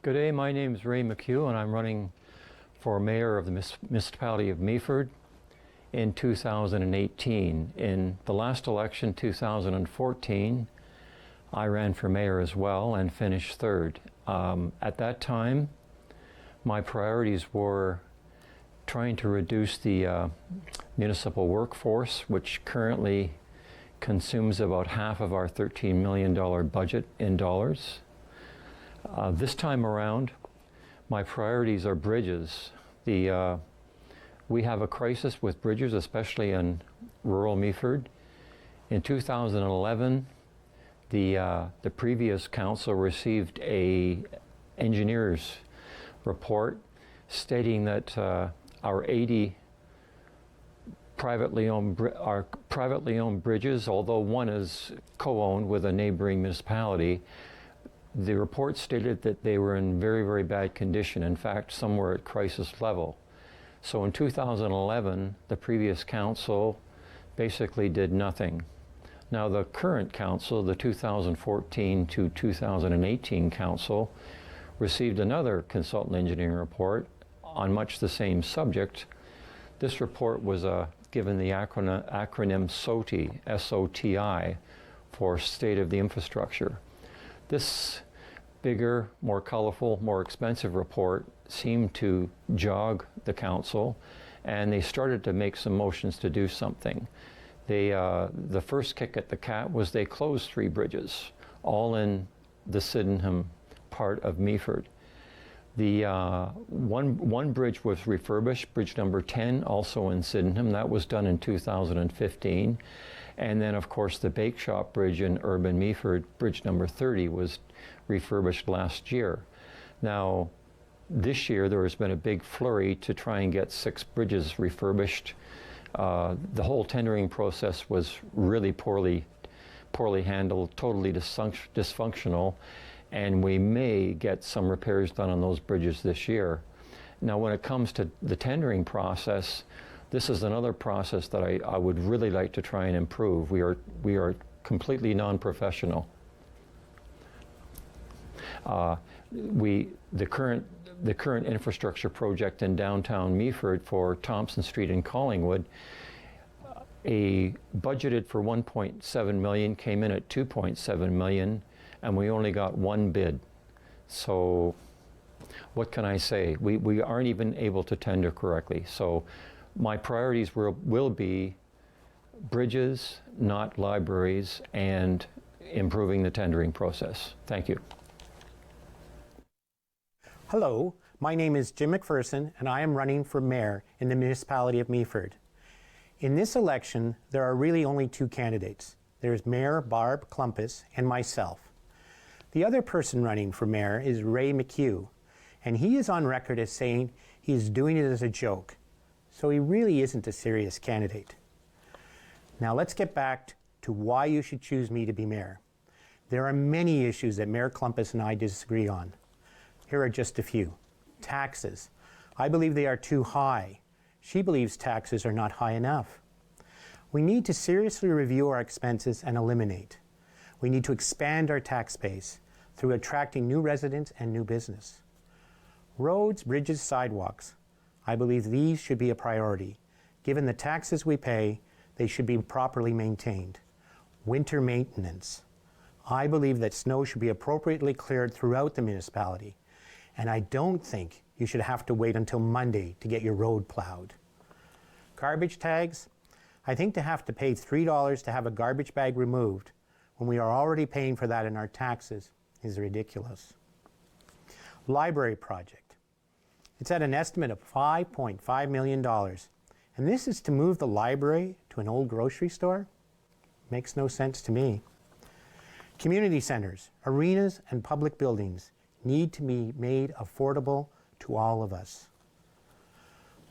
Good day, my name is Ray Mchugh and I'm running for mayor of the municipality of Meaford in 2018. In the last election, 2014, I ran for mayor as well and finished third. At that time, my priorities were trying to reduce the municipal workforce, which currently consumes about half of our $13 million budget in dollars. This time around, my priorities are bridges. We have a crisis with bridges, especially in rural Meaford. In 2011, the previous council received a engineer's report stating that our 80 privately owned bridges, although one is co-owned with a neighboring municipality, the report stated that they were in very, very bad condition. In fact, some were at crisis level. So in 2011, the previous council basically did nothing. Now the current council, the 2014 to 2018 council, received another consultant engineering report on much the same subject. This report was given the acronym SOTI, S-O-T-I, for State of the Infrastructure. This bigger, more colorful, more expensive report seemed to jog the council, and they started to make some motions to do something. The first kick at the cat was they closed 3 bridges, all in the Sydenham part of Meaford. The one bridge was refurbished, bridge number 10, also in Sydenham. That was done in 2015. And then, of course, the Bake Shop Bridge in urban Meaford, bridge number 30, was refurbished last year. Now, this year there has been a big flurry to try and get 6 bridges refurbished. The whole tendering process was really poorly handled, totally dysfunctional, and we may get some repairs done on those bridges this year. Now, when it comes to the tendering process, this is another process that I would really like to try and improve. We are completely non-professional. The current infrastructure project in downtown Meaford for Thompson Street and Collingwood, budgeted for 1.7 million, came in at 2.7 million, and we only got 1 bid. So what can I say? We aren't even able to tender correctly. So my priorities will be bridges, not libraries, and improving the tendering process. Thank you. Hello, my name is Jim Macpherson, and I am running for mayor in the municipality of Meaford. In this election, there are really only 2 candidates. There's Mayor Barb Clumpus and myself. The other person running for mayor is Ray Mchugh, and he is on record as saying he's doing it as a joke. So he really isn't a serious candidate. Now let's get back to why you should choose me to be mayor. There are many issues that Mayor Clumpus and I disagree on. Here are just a few. Taxes. I believe they are too high. She believes taxes are not high enough. We need to seriously review our expenses and eliminate. We need to expand our tax base through attracting new residents and new business. Roads, bridges, sidewalks. I believe these should be a priority. Given the taxes we pay, they should be properly maintained. Winter maintenance. I believe that snow should be appropriately cleared throughout the municipality, and I don't think you should have to wait until Monday to get your road plowed. Garbage tags. I think to have to pay $3 to have a garbage bag removed when we are already paying for that in our taxes is ridiculous. Library project. It's at an estimate of $5.5 million. And this is to move the library to an old grocery store? Makes no sense to me. Community centers, arenas, and public buildings need to be made affordable to all of us.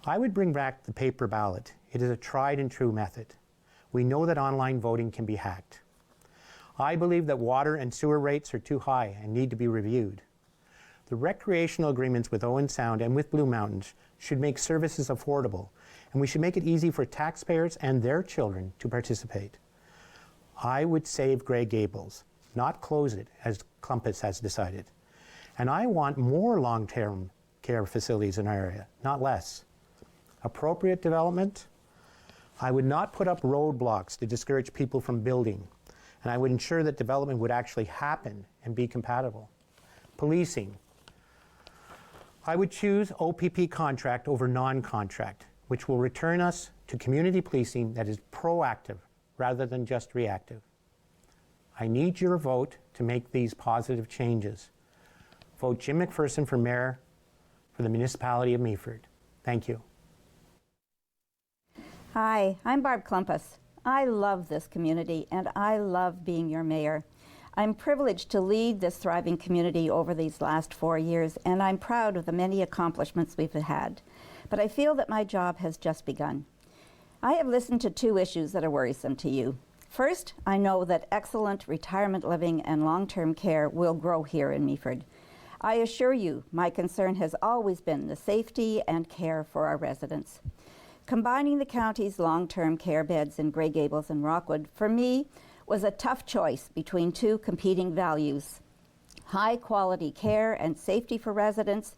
I would bring back the paper ballot. It is a tried and true method. We know that online voting can be hacked. I believe that water and sewer rates are too high and need to be reviewed. The recreational agreements with Owen Sound and with Blue Mountains should make services affordable, and we should make it easy for taxpayers and their children to participate. I would save Grey Gables, not close it as Clumpus has decided. And I want more long-term care facilities in our area, not less. Appropriate development. I would not put up roadblocks to discourage people from building, and I would ensure that development would actually happen and be compatible. Policing. I would choose OPP contract over non-contract, which will return us to community policing that is proactive rather than just reactive. I need your vote to make these positive changes. Vote Jim Macpherson for mayor for the municipality of Meaford. Thank you. Hi, I'm Barb Klumpus. I love this community and I love being your mayor. I'm privileged to lead this thriving community over these last 4 years, and I'm proud of the many accomplishments we've had. But I feel that my job has just begun. I have listened to 2 issues that are worrisome to you. First, I know that excellent retirement living and long-term care will grow here in Meaford. I assure you, my concern has always been the safety and care for our residents. Combining the county's long-term care beds in Grey Gables and Rockwood, for me, was a tough choice between 2 competing values: high-quality care and safety for residents,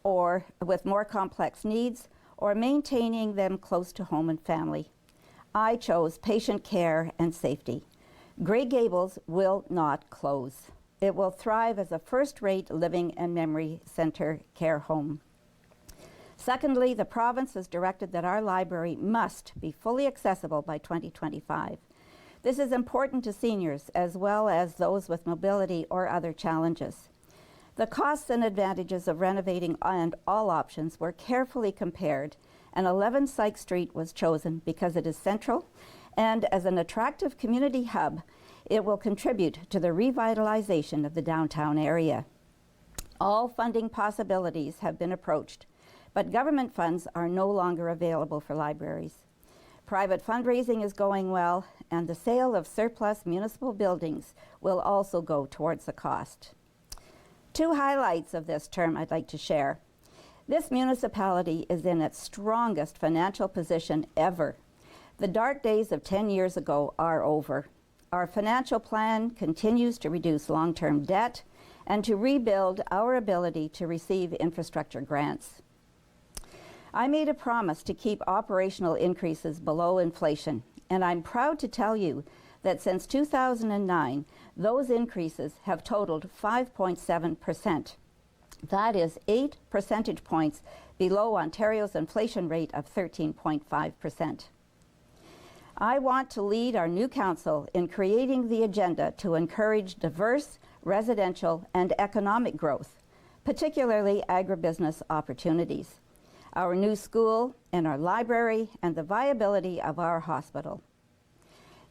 or with more complex needs, or maintaining them close to home and family. I chose patient care and safety. Grey Gables will not close. It will thrive as a first-rate living and memory center care home. Secondly, the province has directed that our library must be fully accessible by 2025. This is important to seniors as well as those with mobility or other challenges. The costs and advantages of renovating and all options were carefully compared, and 11 Syke Street was chosen because it is central, and as an attractive community hub, it will contribute to the revitalization of the downtown area. All funding possibilities have been approached, but government funds are no longer available for libraries. Private fundraising is going well, and the sale of surplus municipal buildings will also go towards the cost. 2 highlights of this term I'd like to share. This municipality is in its strongest financial position ever. The dark days of 10 years ago are over. Our financial plan continues to reduce long-term debt and to rebuild our ability to receive infrastructure grants. I made a promise to keep operational increases below inflation, and I'm proud to tell you that since 2009, those increases have totaled 5.7%. That is 8 percentage points below Ontario's inflation rate of 13.5%. I want to lead our new council in creating the agenda to encourage diverse residential and economic growth, particularly agribusiness opportunities, our new school and our library, and the viability of our hospital.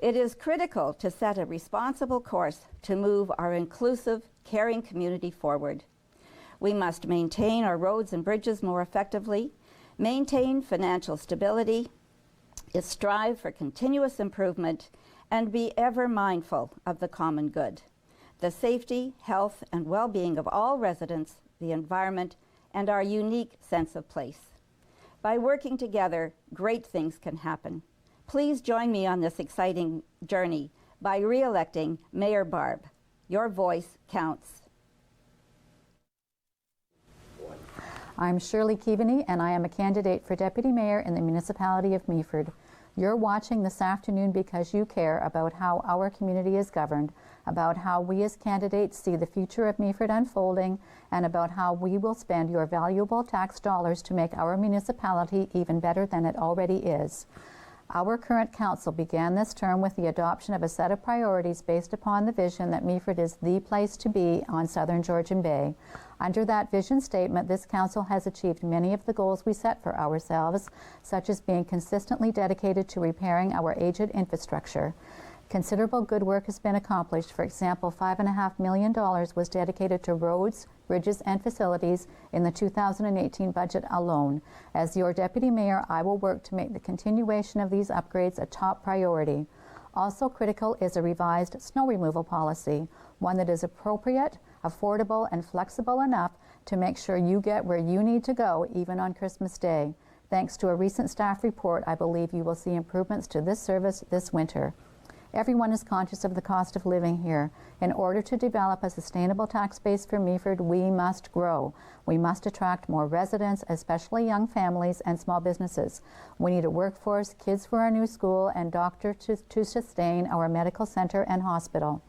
It is critical to set a responsible course to move our inclusive, caring community forward. We must maintain our roads and bridges more effectively, maintain financial stability, strive for continuous improvement, and be ever mindful of the common good, the safety, health, and well-being of all residents, the environment, and our unique sense of place. By working together, great things can happen. Please join me on this exciting journey by re-electing Mayor Barb. Your voice counts. I'm Shirley Keaveney, and I am a candidate for Deputy Mayor in the Municipality of Meaford. You're watching this afternoon because you care about how our community is governed, about how we as candidates see the future of Meaford unfolding, and about how we will spend your valuable tax dollars to make our municipality even better than it already is. Our current council began this term with the adoption of a set of priorities based upon the vision that Meaford is the place to be on southern Georgian Bay. Under that vision statement, this council has achieved many of the goals we set for ourselves, such as being consistently dedicated to repairing our aged infrastructure. Considerable good work has been accomplished. For example, $5.5 million was dedicated to roads, bridges, and facilities in the 2018 budget alone. As your deputy mayor, I will work to make the continuation of these upgrades a top priority. Also critical is a revised snow removal policy, one that is appropriate, affordable, and flexible enough to make sure you get where you need to go, even on Christmas Day. Thanks to a recent staff report, I believe you will see improvements to this service this winter. Everyone is conscious of the cost of living here. In order to develop a sustainable tax base for Meaford, we must grow. We must attract more residents, especially young families and small businesses. We need a workforce, kids for our new school, and doctors to sustain our medical center and hospital.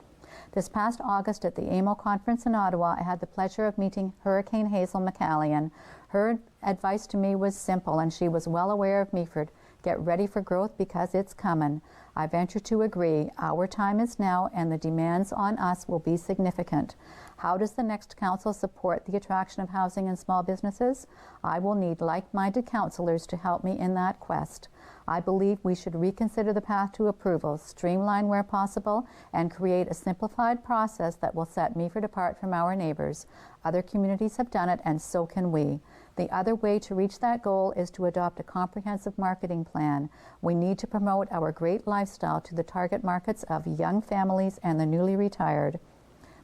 This past August at the AMO conference in Ottawa, I had the pleasure of meeting Hurricane Hazel McCallion. Her advice to me was simple, and she was well aware of Meaford. Get ready for growth because it's coming. I venture to agree. Our time is now, and the demands on us will be significant. How does the next council support the attraction of housing and small businesses? I will need like-minded councillors to help me in that quest. I believe we should reconsider the path to approval, streamline where possible, and create a simplified process that will set Meaford apart from our neighbours. Other communities have done it, and so can we. The other way to reach that goal is to adopt a comprehensive marketing plan. We need to promote our great lifestyle to the target markets of young families and the newly retired.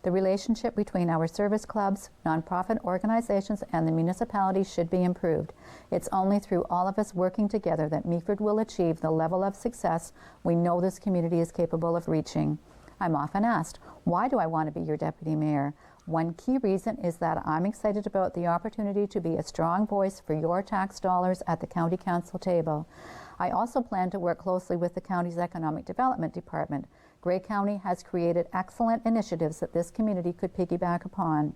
The relationship between our service clubs, nonprofit organizations, and the municipality should be improved. It's only through all of us working together that Meaford will achieve the level of success we know this community is capable of reaching. I'm often asked, why do I want to be your deputy mayor? One key reason is that I'm excited about the opportunity to be a strong voice for your tax dollars at the County Council table. I also plan to work closely with the county's Economic Development Department. Grey County has created excellent initiatives that this community could piggyback upon.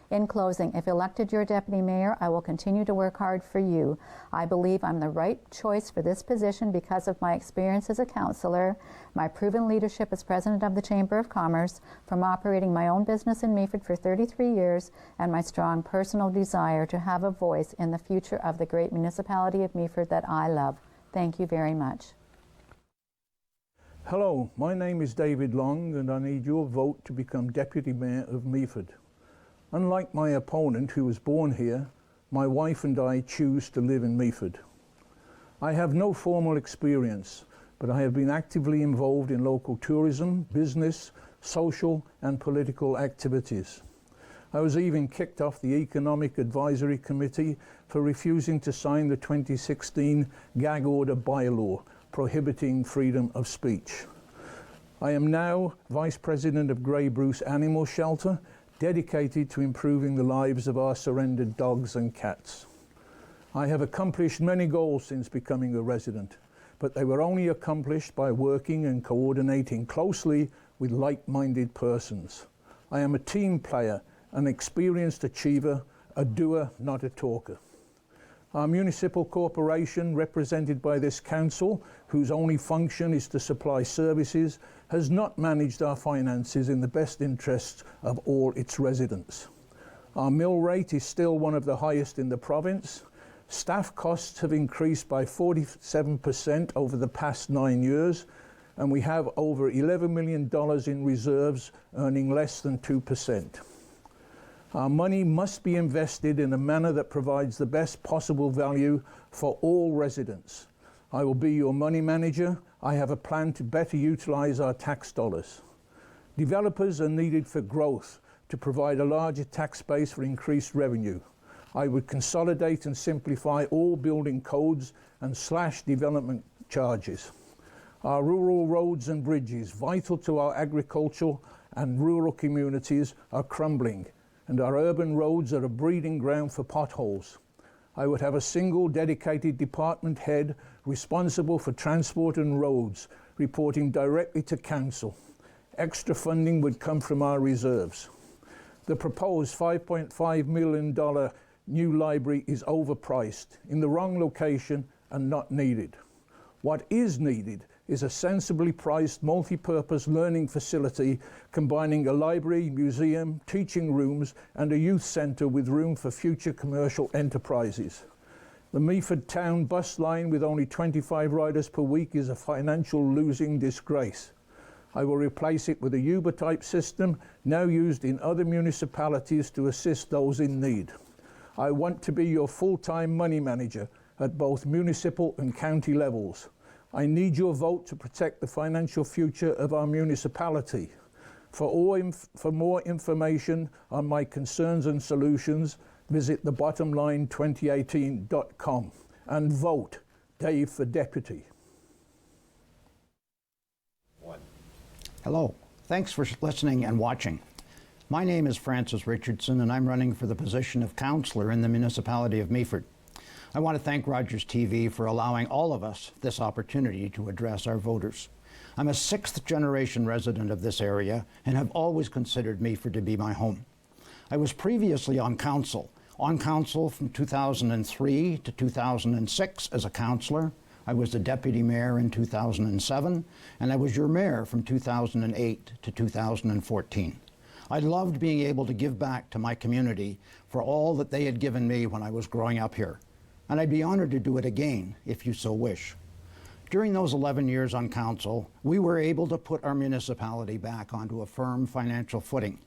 In closing, if elected your deputy mayor, I will continue to work hard for you. I believe I'm the right choice for this position because of my experience as a councillor, my proven leadership as president of the Chamber of Commerce, from operating my own business in Meaford for 33 years, and my strong personal desire to have a voice in the future of the great municipality of Meaford that I love. Thank you very much. Hello, my name is David Long, and I need your vote to become Deputy Mayor of Meaford. Unlike my opponent, who was born here, my wife and I choose to live in Meaford. I have no formal experience, but I have been actively involved in local tourism, business, social and political activities. I was even kicked off the Economic Advisory Committee for refusing to sign the 2016 gag order bylaw prohibiting freedom of speech. I am now Vice President of Grey Bruce Animal Shelter, dedicated to improving the lives of our surrendered dogs and cats. I have accomplished many goals since becoming a resident, but they were only accomplished by working and coordinating closely with like-minded persons. I am a team player, an experienced achiever, a doer, not a talker. Our municipal corporation, represented by this council, whose only function is to supply services, has not managed our finances in the best interests of all its residents. Our mill rate is still one of the highest in the province. Staff costs have increased by 47% over the past 9 years, and we have over $11 million in reserves, earning less than 2%. Our money must be invested in a manner that provides the best possible value for all residents. I will be your money manager. I have a plan to better utilize our tax dollars. Developers are needed for growth, to provide a larger tax base for increased revenue. I would consolidate and simplify all building codes and slash development charges. Our rural roads and bridges, vital to our agricultural and rural communities, are crumbling, and our urban roads are a breeding ground for potholes. I would have a single dedicated department head responsible for transport and roads, reporting directly to council. Extra funding would come from our reserves. The proposed $5.5 million new library is overpriced, in the wrong location, and not needed. What is needed is a sensibly priced multi-purpose learning facility combining a library, museum, teaching rooms, and a youth centre with room for future commercial enterprises. The Meaford town bus line with only 25 riders per week is a financial losing disgrace. I will replace it with a Uber-type system now used in other municipalities to assist those in need. I want to be your full-time money manager at both municipal and county levels. I need your vote to protect the financial future of our municipality. For more information on my concerns and solutions, visit thebottomline2018.com and vote Dave for Deputy. Hello. Thanks for listening and watching. My name is Francis Richardson, and I'm running for the position of councillor in the Municipality of Meaford. I want to thank Rogers TV for allowing all of us this opportunity to address our voters. I'm a sixth-generation resident of this area and have always considered Meaford to be my home. I was previously on council from 2003 to 2006 as a councillor. I was the deputy mayor in 2007, and I was your mayor from 2008 to 2014. I loved being able to give back to my community for all that they had given me when I was growing up here, and I'd be honored to do it again if you so wish. During those 11 years on council, we were able to put our municipality back onto a firm financial footing.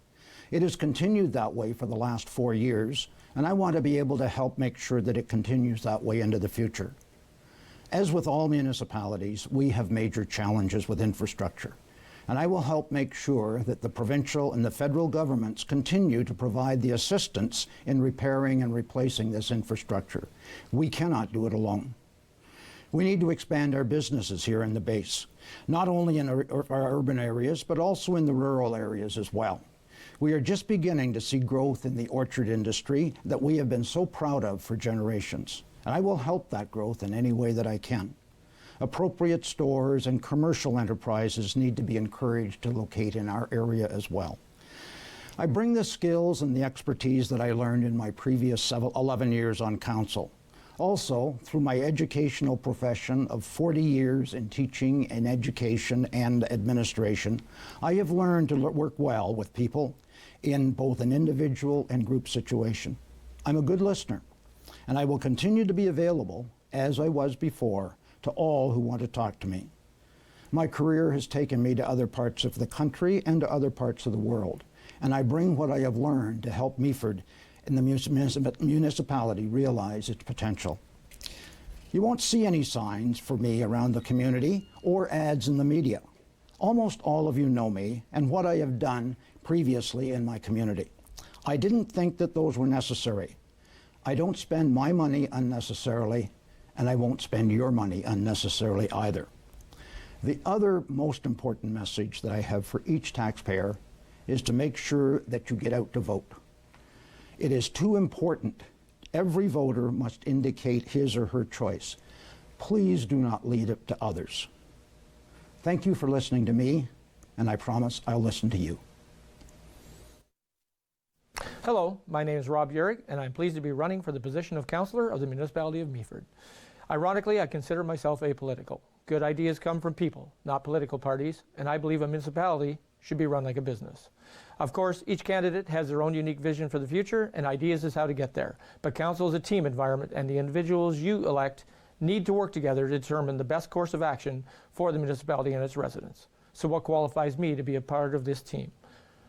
It has continued that way for the last 4 years, and I want to be able to help make sure that it continues that way into the future. As with all municipalities, we have major challenges with infrastructure, and I will help make sure that the provincial and the federal governments continue to provide the assistance in repairing and replacing this infrastructure. We cannot do it alone. We need to expand our businesses here in the base, not only in our urban areas, but also in the rural areas as well. We are just beginning to see growth in the orchard industry that we have been so proud of for generations. And I will help that growth in any way that I can. Appropriate stores and commercial enterprises need to be encouraged to locate in our area as well. I bring the skills and the expertise that I learned in my previous 11 years on council. Also, through my educational profession of 40 years in teaching and education and administration, I have learned to work well with people in both an individual and group situation. I'm a good listener, and I will continue to be available, as I was before, to all who want to talk to me. My career has taken me to other parts of the country and to other parts of the world, and I bring what I have learned to help Meaford and the municipality realize its potential. You won't see any signs for me around the community or ads in the media. Almost all of you know me and what I have done previously in my community. I didn't think that those were necessary. I don't spend my money unnecessarily, and I won't spend your money unnecessarily either. The other most important message that I have for each taxpayer is to make sure that you get out to vote. It is too important. Every voter must indicate his or her choice. Please do not leave it to others. Thank you for listening to me, and I promise I'll listen to you. Hello, my name is Rob Urich, and I'm pleased to be running for the position of Councillor of the Municipality of Meaford. Ironically, I consider myself apolitical. Good ideas come from people, not political parties, and I believe a municipality should be run like a business. Of course, each candidate has their own unique vision for the future, and ideas is how to get there. But council is a team environment, and the individuals you elect need to work together to determine the best course of action for the municipality and its residents. So what qualifies me to be a part of this team?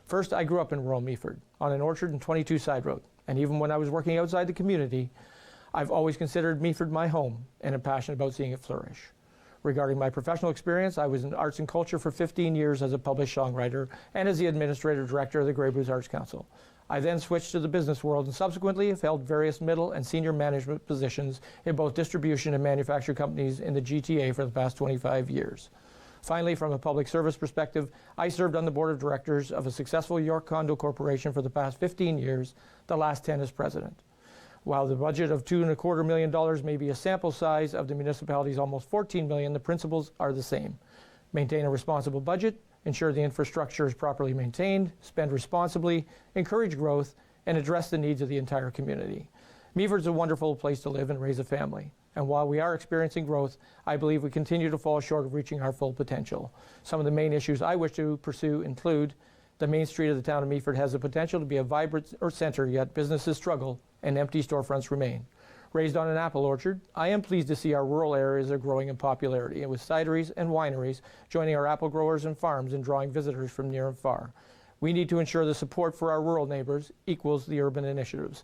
First, I grew up in rural Meaford, on an orchard and 22 side road. And even when I was working outside the community, I've always considered Meaford my home and am passionate about seeing it flourish. Regarding my professional experience, I was in arts and culture for 15 years as a published songwriter and as the administrative director of the Grey Bruce Arts Council. I then switched to the business world and subsequently have held various middle and senior management positions in both distribution and manufacturing companies in the GTA for the past 25 years. Finally, from a public service perspective, I served on the board of directors of a successful York Condo Corporation for the past 15 years, the last 10 as president. While the budget of $2.25 million may be a sample size of the municipality's almost $14 million, the principles are the same. Maintain a responsible budget, ensure the infrastructure is properly maintained, spend responsibly, encourage growth, and address the needs of the entire community. Meaford's a wonderful place to live and raise a family. And while we are experiencing growth, I believe we continue to fall short of reaching our full potential. Some of the main issues I wish to pursue include the main street of the town of Meaford has the potential to be a vibrant center, yet businesses struggle and empty storefronts remain. Raised on an apple orchard, I am pleased to see our rural areas are growing in popularity, and with cideries and wineries joining our apple growers and farms and drawing visitors from near and far. We need to ensure the support for our rural neighbors equals the urban initiatives.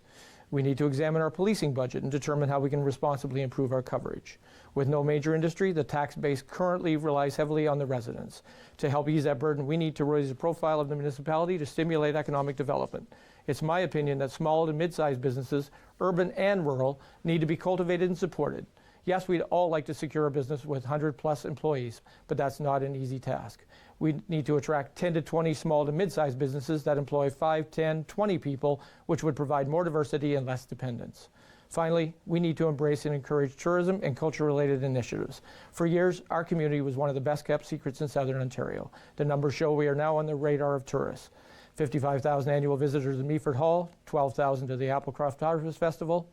We need to examine our policing budget and determine how we can responsibly improve our coverage. With no major industry, the tax base currently relies heavily on the residents. To help ease that burden, we need to raise the profile of the municipality to stimulate economic development. It's my opinion that small to mid-sized businesses, urban and rural, need to be cultivated and supported. Yes, we'd all like to secure a business with 100+ employees, but that's not an easy task. We need to attract 10 to 20 small to mid-sized businesses that employ 5, 10, 20 people, which would provide more diversity and less dependence. Finally, we need to embrace and encourage tourism and culture-related initiatives. For years, our community was one of the best-kept secrets in Southern Ontario. The numbers show we are now on the radar of tourists. 55,000 annual visitors to Meaford Hall, 12,000 to the Applecroft Harvest Festival.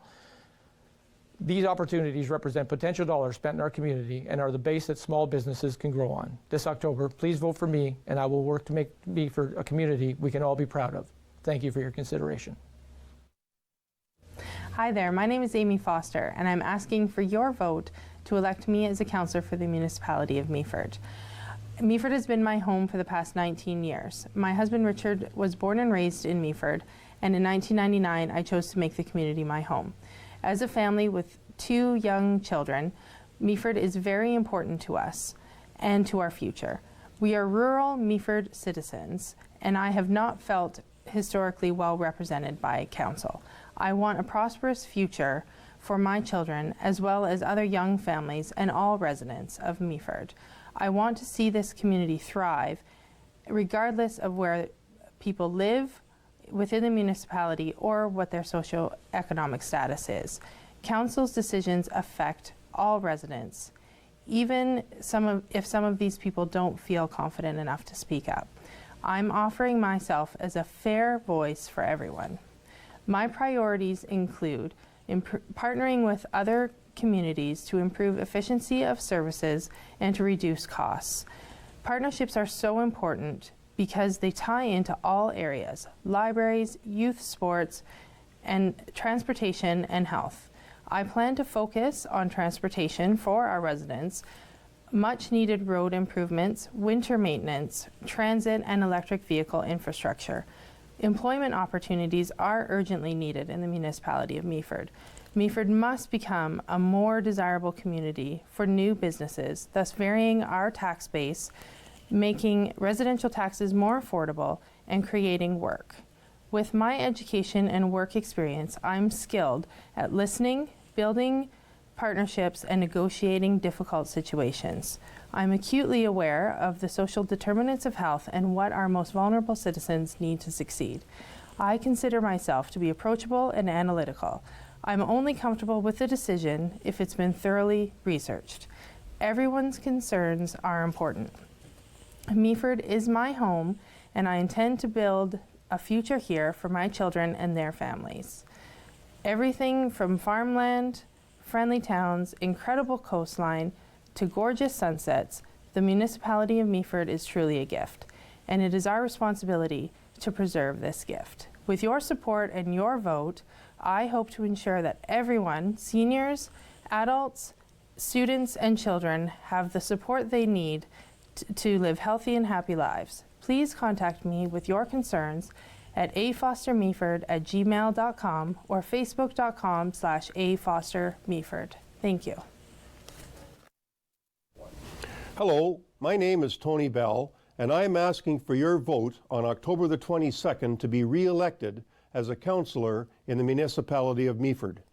These opportunities represent potential dollars spent in our community and are the base that small businesses can grow on. This October, please vote for me, and I will work to make Meaford a community we can all be proud of. Thank you for your consideration. Hi there, my name is Amy Foster, and I'm asking for your vote to elect me as a councillor for the municipality of Meaford. Meaford has been my home for the past 19 years. My husband Richard was born and raised in Meaford, and in 1999 I chose to make the community my home. As a family with 2 young children, Meaford is very important to us and to our future. We are rural Meaford citizens, and I have not felt historically well represented by council. I want a prosperous future for my children as well as other young families and all residents of Meaford. I want to see this community thrive regardless of where people live within the municipality or what their socioeconomic status is. Council's decisions affect all residents, even if some of these people don't feel confident enough to speak up. I'm offering myself as a fair voice for everyone. My priorities include partnering with other communities to improve efficiency of services and to reduce costs. Partnerships are so important because they tie into all areas: libraries, youth sports, and transportation and health. I plan to focus on transportation for our residents, much needed road improvements, winter maintenance, transit and electric vehicle infrastructure. Employment opportunities are urgently needed in the municipality of Meaford. Meaford must become a more desirable community for new businesses, thus varying our tax base, making residential taxes more affordable, and creating work. With my education and work experience, I'm skilled at listening, building partnerships, and negotiating difficult situations. I'm acutely aware of the social determinants of health and what our most vulnerable citizens need to succeed. I consider myself to be approachable and analytical. I'm only comfortable with the decision if it's been thoroughly researched. Everyone's concerns are important. Meaford is my home, and I intend to build a future here for my children and their families. Everything from farmland, friendly towns, incredible coastline, to gorgeous sunsets, the municipality of Meaford is truly a gift, and it is our responsibility to preserve this gift. With your support and your vote, I hope to ensure that everyone, seniors, adults, students, and children, have the support they need to live healthy and happy lives. Please contact me with your concerns at afostermeaford@gmail.com or facebook.com/afostermeaford. Thank you. Hello, my name is Toni Bell, and I am asking for your vote on October the 22nd to be re-elected as a councillor in the municipality of Meaford.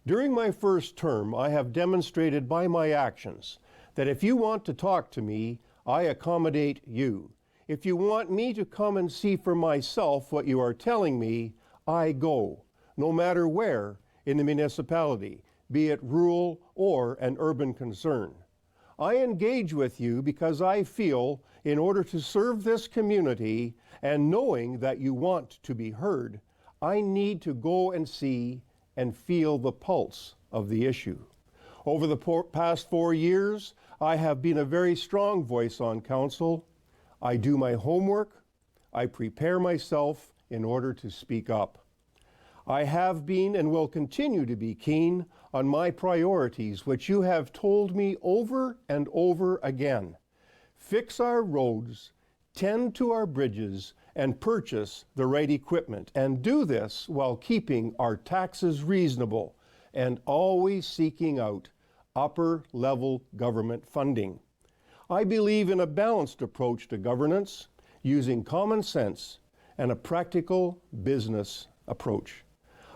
During my first term, I have demonstrated by my actions that if you want to talk to me, I accommodate you. If you want me to come and see for myself what you are telling me, I go, no matter where in the municipality, be it rural or an urban concern. I engage with you because I feel in order to serve this community and knowing that you want to be heard, I need to go and see and feel the pulse of the issue. Over the past 4 years, I have been a very strong voice on council. I do my homework. I prepare myself in order to speak up. I have been and will continue to be keen on my priorities, which you have told me over and over again. Fix our roads, tend to our bridges, and purchase the right equipment, and do this while keeping our taxes reasonable and always seeking out upper-level government funding. I believe in a balanced approach to governance, using common sense and a practical business approach.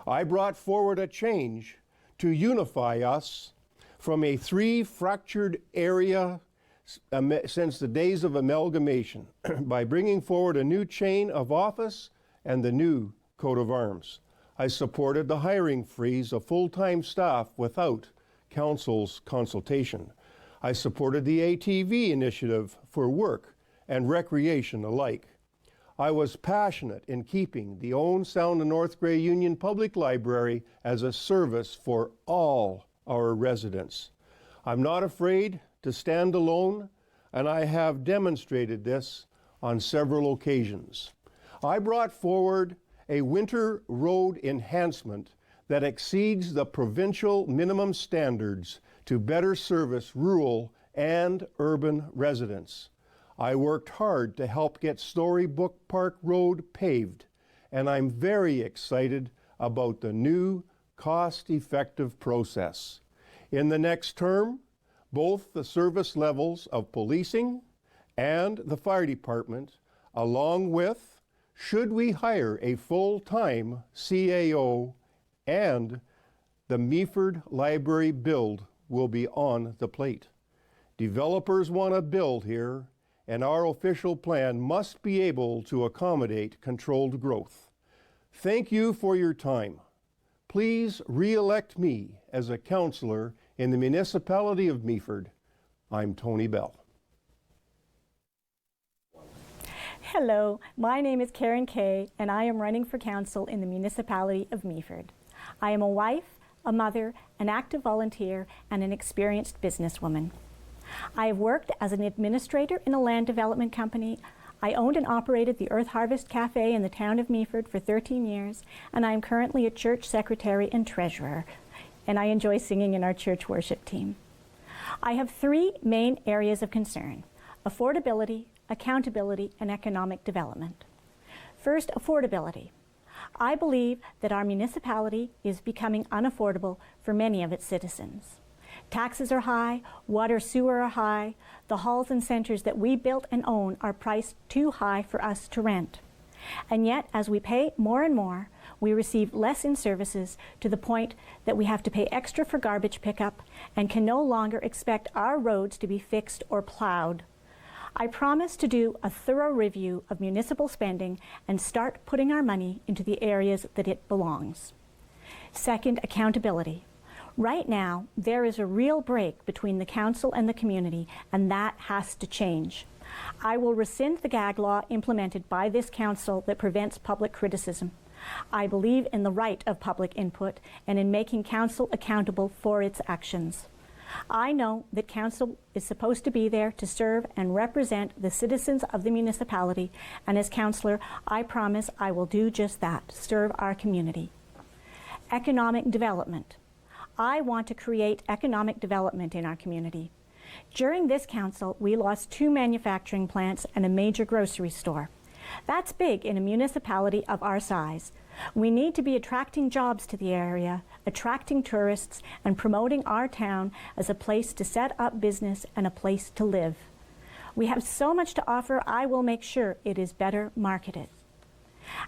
I brought forward a change to unify us from a three-fractured area since the days of amalgamation by bringing forward a new chain of office and the new coat of arms. I supported the hiring freeze of full-time staff without council's consultation. I supported the ATV initiative for work and recreation alike. I was passionate in keeping the Owen Sound and North Grey Union Public Library as a service for all our residents. I'm not afraid to stand alone, and I have demonstrated this on several occasions. I brought forward a winter road enhancement that exceeds the provincial minimum standards to better service rural and urban residents. I worked hard to help get Storybook Park Road paved, and I'm very excited about the new cost-effective process. In the next term, both the service levels of policing and the fire department, along with, should we hire a full-time CAO, and the Meaford Library build will be on the plate. Developers want to build here, and our official plan must be able to accommodate controlled growth. Thank you for your time. Please re-elect me as a councillor in the Municipality of Meaford. I'm Toni Bell. Hello, my name is Karen Kay, and I am running for council in the Municipality of Meaford. I am a wife, a mother, an active volunteer, and an experienced businesswoman. I have worked as an administrator in a land development company. I owned and operated the Earth Harvest Cafe in the town of Meaford for 13 years, and I am currently a church secretary and treasurer, and I enjoy singing in our church worship team. I have three main areas of concern: affordability, accountability, and economic development. First, affordability. I believe that our municipality is becoming unaffordable for many of its citizens. Taxes are high, water, sewer are high. The halls and centers that we built and own are priced too high for us to rent. And yet, as we pay more and more, we receive less in services to the point that we have to pay extra for garbage pickup and can no longer expect our roads to be fixed or plowed. I promise to do a thorough review of municipal spending and start putting our money into the areas that it belongs. Second, accountability. Right now, there is a real break between the council and the community, and that has to change. I will rescind the gag law implemented by this council that prevents public criticism. I believe in the right of public input and in making council accountable for its actions. I know that council is supposed to be there to serve and represent the citizens of the municipality, and as councillor, I promise I will do just that, serve our community. Economic development. I want to create economic development in our community. During this council, we lost 2 manufacturing plants and a major grocery store. That's big in a municipality of our size. We need to be attracting jobs to the area, attracting tourists, and promoting our town as a place to set up business and a place to live. We have so much to offer, I will make sure it is better marketed.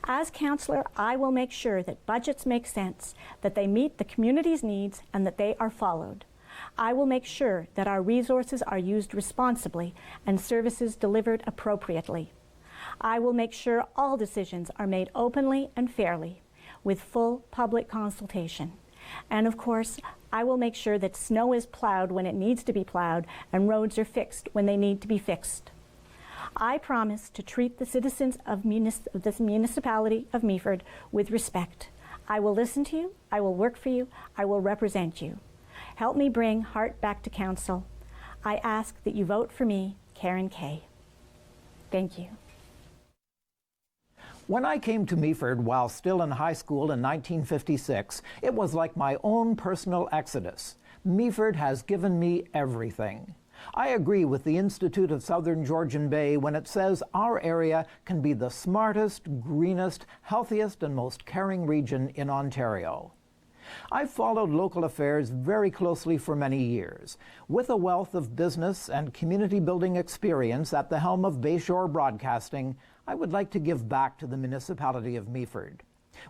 As councillor, I will make sure that budgets make sense, that they meet the community's needs, and that they are followed. I will make sure that our resources are used responsibly and services delivered appropriately. I will make sure all decisions are made openly and fairly, with full public consultation. And of course, I will make sure that snow is plowed when it needs to be plowed and roads are fixed when they need to be fixed. I promise to treat the citizens of this municipality of Meaford with respect. I will listen to you, I will work for you, I will represent you. Help me bring heart back to council. I ask that you vote for me, Karen Kay. Thank you. When I came to Meaford while still in high school in 1956, it was like my own personal exodus. Meaford has given me everything. I agree with the Institute of Southern Georgian Bay when it says our area can be the smartest, greenest, healthiest, and most caring region in Ontario. I've followed local affairs very closely for many years. With a wealth of business and community building experience at the helm of Bayshore Broadcasting, I would like to give back to the municipality of Meaford.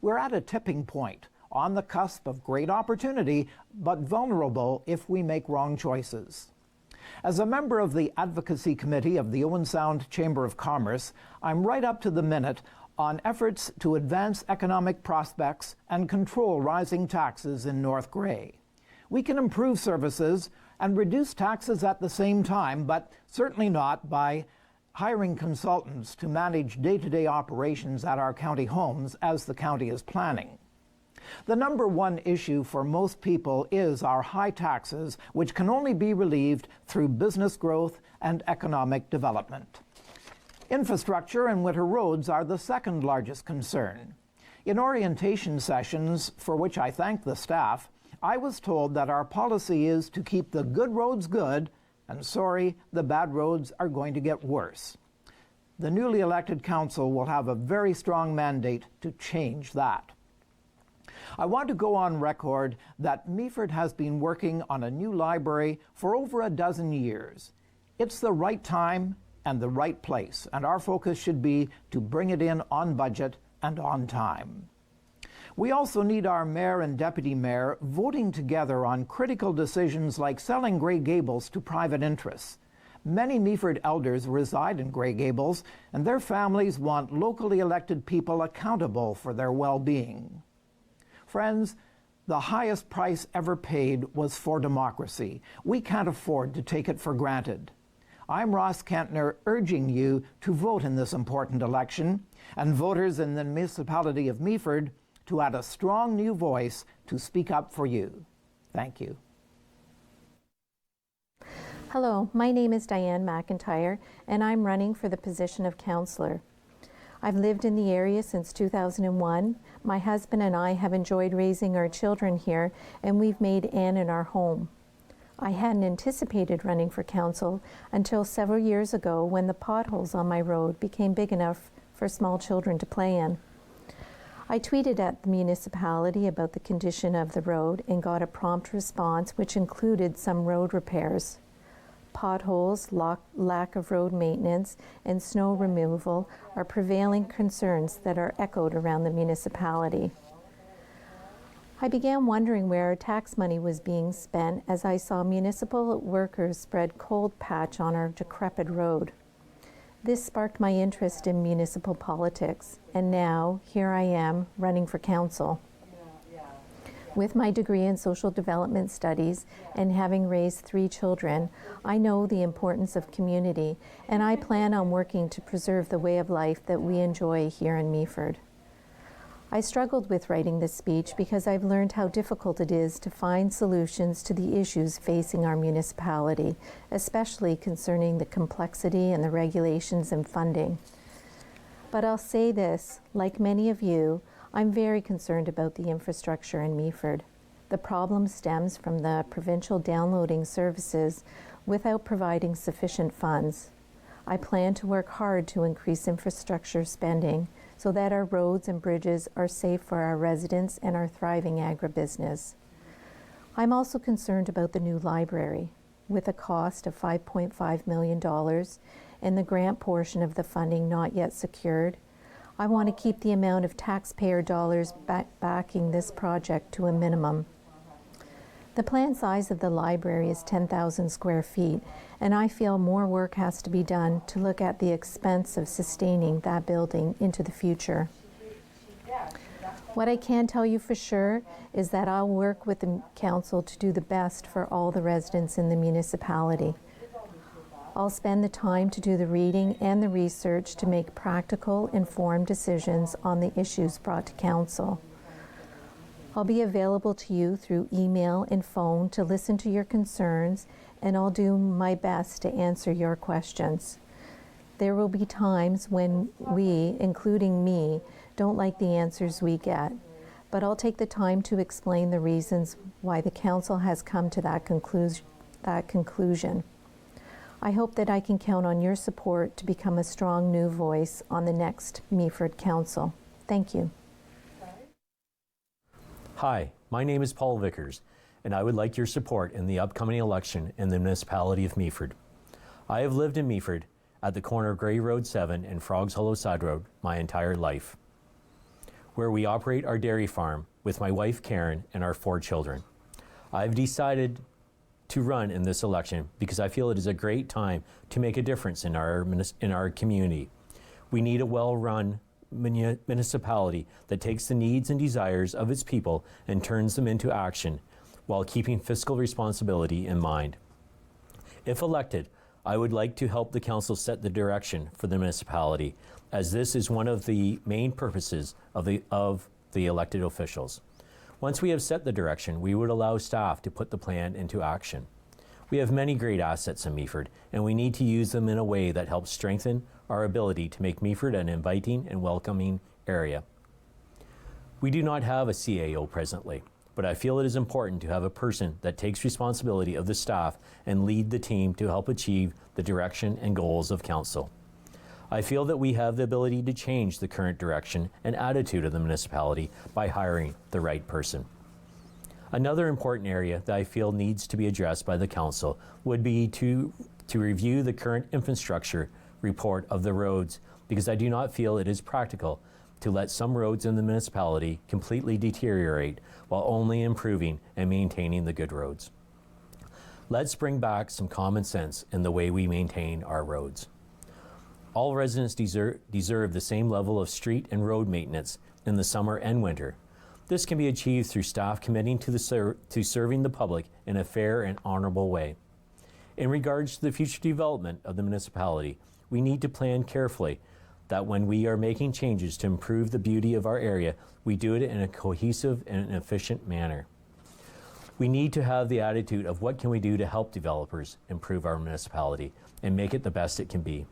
We're at a tipping point. on the cusp of great opportunity, but vulnerable if we make wrong choices. As a member of the Advocacy Committee of the Owen Sound Chamber of Commerce, I'm right up to the minute on efforts to advance economic prospects and control rising taxes in North Grey. We can improve services and reduce taxes at the same time, but certainly not by hiring consultants to manage day-to-day operations at our county homes as the county is planning. The number one issue for most people is our high taxes, which can only be relieved through business growth and economic development. Infrastructure and winter roads are the second largest concern. In orientation sessions, for which I thank the staff, I was told that our policy is to keep the good roads good, and sorry, the bad roads are going to get worse. The newly elected council will have a very strong mandate to change that. I want to go on record that Meaford has been working on a new library for over a dozen years. It's the right time and the right place, and our focus should be to bring it in on budget and on time. We also need our mayor and deputy mayor voting together on critical decisions like selling Grey Gables to private interests. Many Meaford elders reside in Grey Gables, and their families want locally elected people accountable for their well-being. Friends, the highest price ever paid was for democracy. We can't afford to take it for granted. I'm Ross Kentner, urging you to vote in this important election, and voters in the municipality of Meaford to add a strong new voice to speak up for you. Thank you. Hello, my name is Diane Mcintyre, and I'm running for the position of councillor. I've lived in the area since 2001. My husband and I have enjoyed raising our children here, and we've made Ann our home. I hadn't anticipated running for council until several years ago when the potholes on my road became big enough for small children to play in. I tweeted at the municipality about the condition of the road and got a prompt response which included some road repairs. Potholes, lack of road maintenance, and snow removal are prevailing concerns that are echoed around the municipality. I began wondering where our tax money was being spent as I saw municipal workers spread cold patch on our decrepit road. This sparked my interest in municipal politics, and now here I am running for council. With my degree in social development studies and having raised 3 children, I know the importance of community, and I plan on working to preserve the way of life that we enjoy here in Meaford. I struggled with writing this speech because I've learned how difficult it is to find solutions to the issues facing our municipality, especially concerning the complexity and the regulations and funding. But I'll say this, like many of you, I'm very concerned about the infrastructure in Meaford. The problem stems from the provincial downloading services without providing sufficient funds. I plan to work hard to increase infrastructure spending so that our roads and bridges are safe for our residents and our thriving agribusiness. I'm also concerned about the new library. With a cost of $5.5 million and the grant portion of the funding not yet secured, I want to keep the amount of taxpayer dollars backing this project to a minimum. The planned size of the library is 10,000 square feet, and I feel more work has to be done to look at the expense of sustaining that building into the future. What I can tell you for sure is that I'll work with the council to do the best for all the residents in the municipality. I'll spend the time to do the reading and the research to make practical, informed decisions on the issues brought to council. I'll be available to you through email and phone to listen to your concerns, and I'll do my best to answer your questions. There will be times when we, including me, don't like the answers we get, but I'll take the time to explain the reasons why the council has come to that conclusion. I hope that I can count on your support to become a strong new voice on the next Meaford Council. Thank you. Hi, my name is Paul Vickers, and I would like your support in the upcoming election in the municipality of Meaford. I have lived in Meaford at the corner of Grey Road 7 and Frogs Hollow Side Road my entire life. Where we operate our dairy farm, with my wife Karen and our 4 children. I've decided to run in this election because I feel it is a great time to make a difference in our community. We need a well-run municipality that takes the needs and desires of its people and turns them into action while keeping fiscal responsibility in mind. If elected, I would like to help the council set the direction for the municipality, as this is one of the main purposes of the elected officials. Once we have set the direction, we would allow staff to put the plan into action. We have many great assets in Meaford, and we need to use them in a way that helps strengthen our ability to make Meaford an inviting and welcoming area. We do not have a CAO presently, but I feel it is important to have a person that takes responsibility of the staff and lead the team to help achieve the direction and goals of council. I feel that we have the ability to change the current direction and attitude of the municipality by hiring the right person. Another important area that I feel needs to be addressed by the council would be to review the current infrastructure report of the roads, because I do not feel it is practical to let some roads in the municipality completely deteriorate while only improving and maintaining the good roads. Let's bring back some common sense in the way we maintain our roads. All residents deserve the same level of street and road maintenance in the summer and winter. This can be achieved through staff committing to serving the public in a fair and honorable way. In regards to the future development of the municipality, we need to plan carefully that when we are making changes to improve the beauty of our area, we do it in a cohesive and efficient manner. We need to have the attitude of what can we do to help developers improve our municipality and make it the best it can be.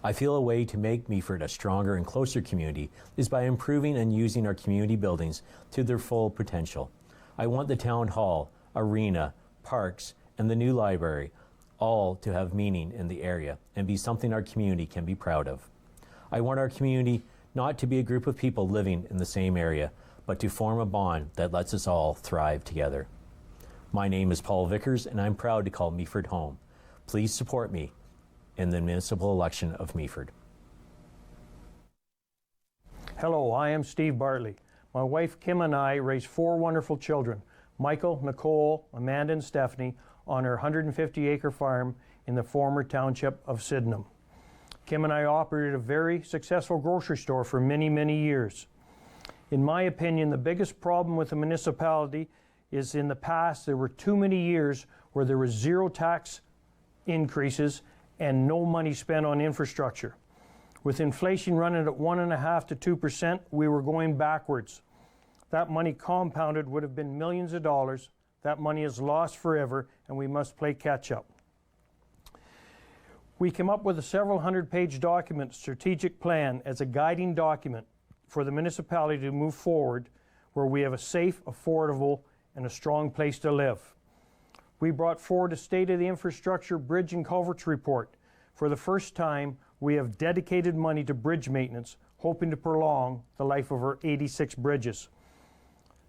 I feel a way to make Meaford a stronger and closer community is by improving and using our community buildings to their full potential. I want the town hall, arena, parks, and the new library all to have meaning in the area and be something our community can be proud of. I want our community not to be a group of people living in the same area, but to form a bond that lets us all thrive together. My name is Paul Vickers, and I'm proud to call Meaford home. Please support me in the municipal election of Meaford. Hello, I am Steve Barley. My wife Kim and I raised 4 wonderful children, Michael, Nicole, Amanda, and Stephanie, on her 150-acre farm in the former township of Sydenham. Kim and I operated a very successful grocery store for many, many years. In my opinion, the biggest problem with the municipality is in the past there were too many years where there was 0 tax increases and no money spent on infrastructure. With inflation running at 1.5% to 2%, we were going backwards. That money compounded would have been millions of dollars. That money is lost forever, and we must play catch up. We came up with a several 100-page document, strategic plan, as a guiding document for the municipality to move forward where we have a safe, affordable, and a strong place to live. We brought forward a State of the Infrastructure Bridge and Culverts report. For the first time, we have dedicated money to bridge maintenance, hoping to prolong the life of our 86 bridges.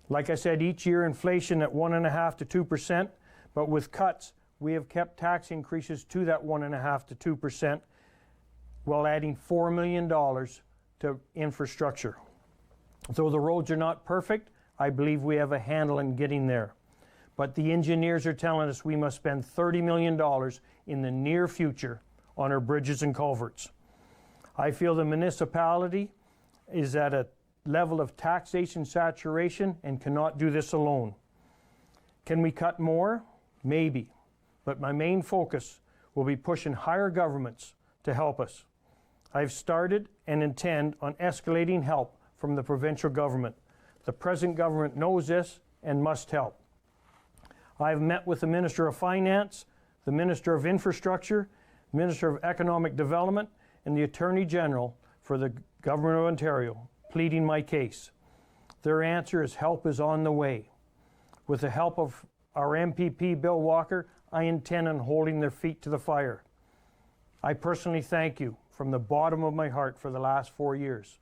Like I said, each year inflation at 1.5% to 2%, but with cuts, we have kept tax increases to that 1.5% to 2% while adding $4 million to infrastructure. Though the roads are not perfect, I believe we have a handle in getting there. But the engineers are telling us we must spend $30 million in the near future on our bridges and culverts. I feel the municipality is at a level of taxation saturation and cannot do this alone. Can we cut more? Maybe. But my main focus will be pushing higher governments to help us. I've started and intend on escalating help from the provincial government. The present government knows this and must help. I've met with the Minister of Finance, the Minister of Infrastructure, Minister of Economic Development, and the Attorney General for the Government of Ontario, pleading my case. Their answer is help is on the way. With the help of our MPP, Bill Walker, I intend on holding their feet to the fire. I personally thank you from the bottom of my heart for the last 4 years.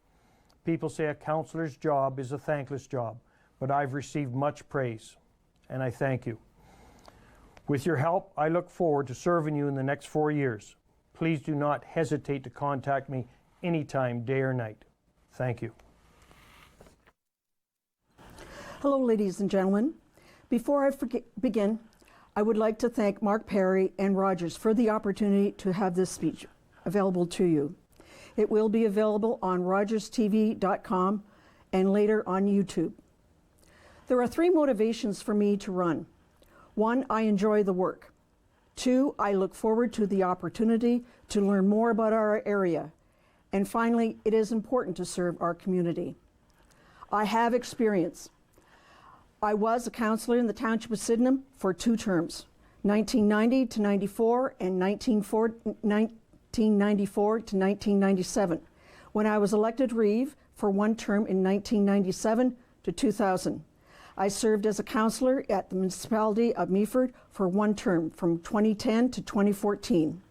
People say a councillor's job is a thankless job, but I've received much praise, and I thank you. With your help, I look forward to serving you in the next 4 years. Please do not hesitate to contact me anytime, day or night. Thank you. Hello, ladies and gentlemen. Before I begin, I would like to thank Mark Perry and Rogers for the opportunity to have this speech available to you. It will be available on rogerstv.com and later on YouTube. There are 3 motivations for me to run. 1, I enjoy the work. 2, I look forward to the opportunity to learn more about our area. And finally, it is important to serve our community. I have experience. I was a councillor in the Township of Sydenham for 2 terms, 1990 to 94 and 1994 to 1997, when I was elected Reeve for 1 term in 1997 to 2000. I served as a councillor at the Municipality of Meaford for 1 term from 2010 to 2014.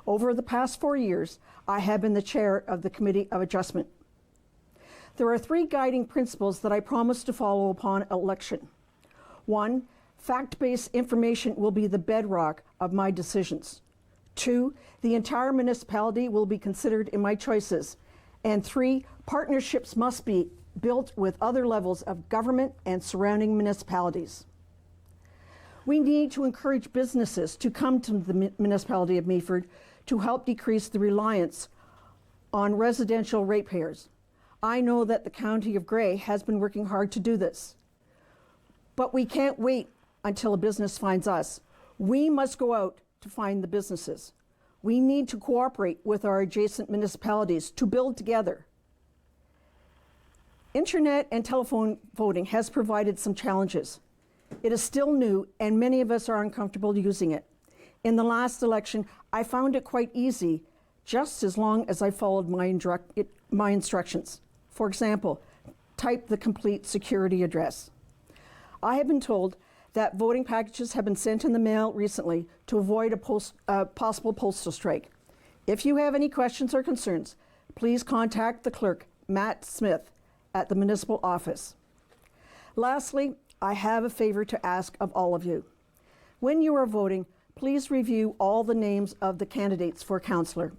Over the past 4 years, I have been the chair of the Committee of Adjustment. There are 3 guiding principles that I promise to follow upon election. 1, fact-based information will be the bedrock of my decisions. 2, the entire municipality will be considered in my choices. And 3, partnerships must be built with other levels of government and surrounding municipalities. We need to encourage businesses to come to the Municipality of Meaford to help decrease the reliance on residential ratepayers. I know that the County of Grey has been working hard to do this. But we can't wait until a business finds us. We must go out to find the businesses. We need to cooperate with our adjacent municipalities to build together. Internet and telephone voting has provided some challenges. It is still new and many of us are uncomfortable using it. In the last election, I found it quite easy, just as long as I followed my instructions. For example, type the complete security address. I have been told that voting packages have been sent in the mail recently to avoid a possible postal strike. If you have any questions or concerns, please contact the clerk, Matt Smith, at the municipal office. Lastly, I have a favor to ask of all of you. When you are voting, please review all the names of the candidates for councillor.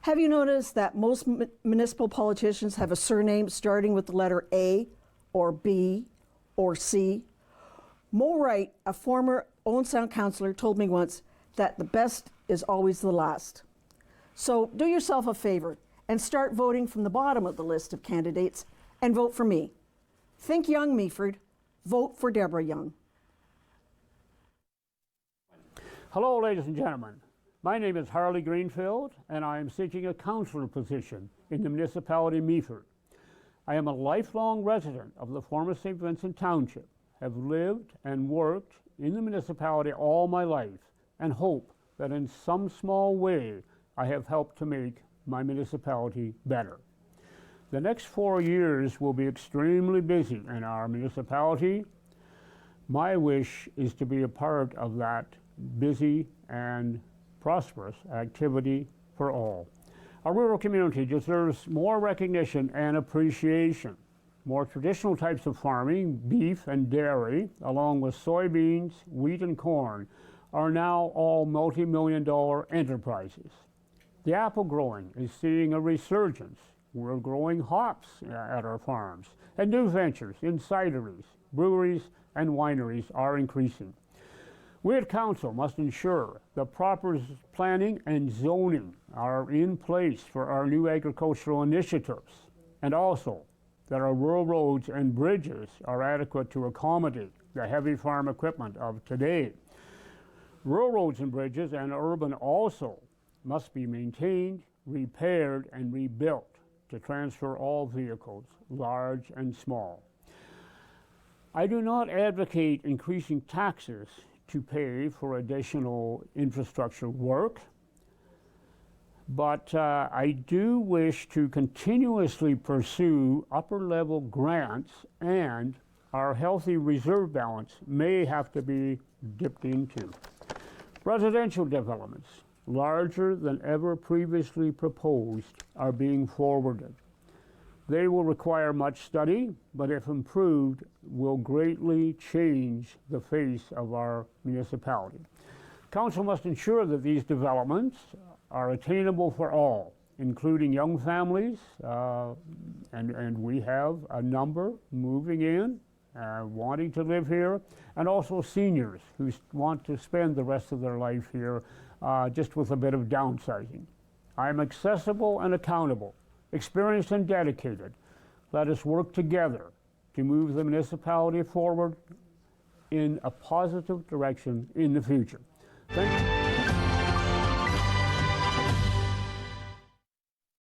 Have you noticed that most municipal politicians have a surname starting with the letter A or B or C? Mo Wright, a former Owen Sound councillor, told me once that the best is always the last. So do yourself a favor and start voting from the bottom of the list of candidates and vote for me. Think young, Meaford. Vote for Deborah Young. Hello, ladies and gentlemen. My name is Harley Greenfield, and I am seeking a councillor position in the Municipality of Meaford. I am a lifelong resident of the former St. Vincent Township, have lived and worked in the municipality all my life, and hope that in some small way I have helped to make my municipality better. The next 4 years will be extremely busy in our municipality. My wish is to be a part of that busy and prosperous activity for all. Our rural community deserves more recognition and appreciation. More traditional types of farming, beef and dairy, along with soybeans, wheat and corn, are now all multi-million-dollar enterprises. The apple growing is seeing a resurgence. We're growing hops at our farms, and new ventures in cideries, breweries, and wineries are increasing. We at Council must ensure the proper planning and zoning are in place for our new agricultural initiatives, and also that our rural roads and bridges are adequate to accommodate the heavy farm equipment of today. Rural roads and bridges and urban also must be maintained, repaired, and rebuilt to transfer all vehicles, large and small. I do not advocate increasing taxes to pay for additional infrastructure work, but I do wish to continuously pursue upper-level grants, and our healthy reserve balance may have to be dipped into. Residential developments, larger than ever previously proposed, are being forwarded. They will require much study, but if improved, will greatly change the face of our municipality. Council must ensure that these developments are attainable for all, including young families, and we have a number moving in wanting to live here, and also seniors who want to spend the rest of their life here just with a bit of downsizing. I'm accessible and accountable, experienced and dedicated. Let us work together to move the municipality forward in a positive direction in the future. Thank you.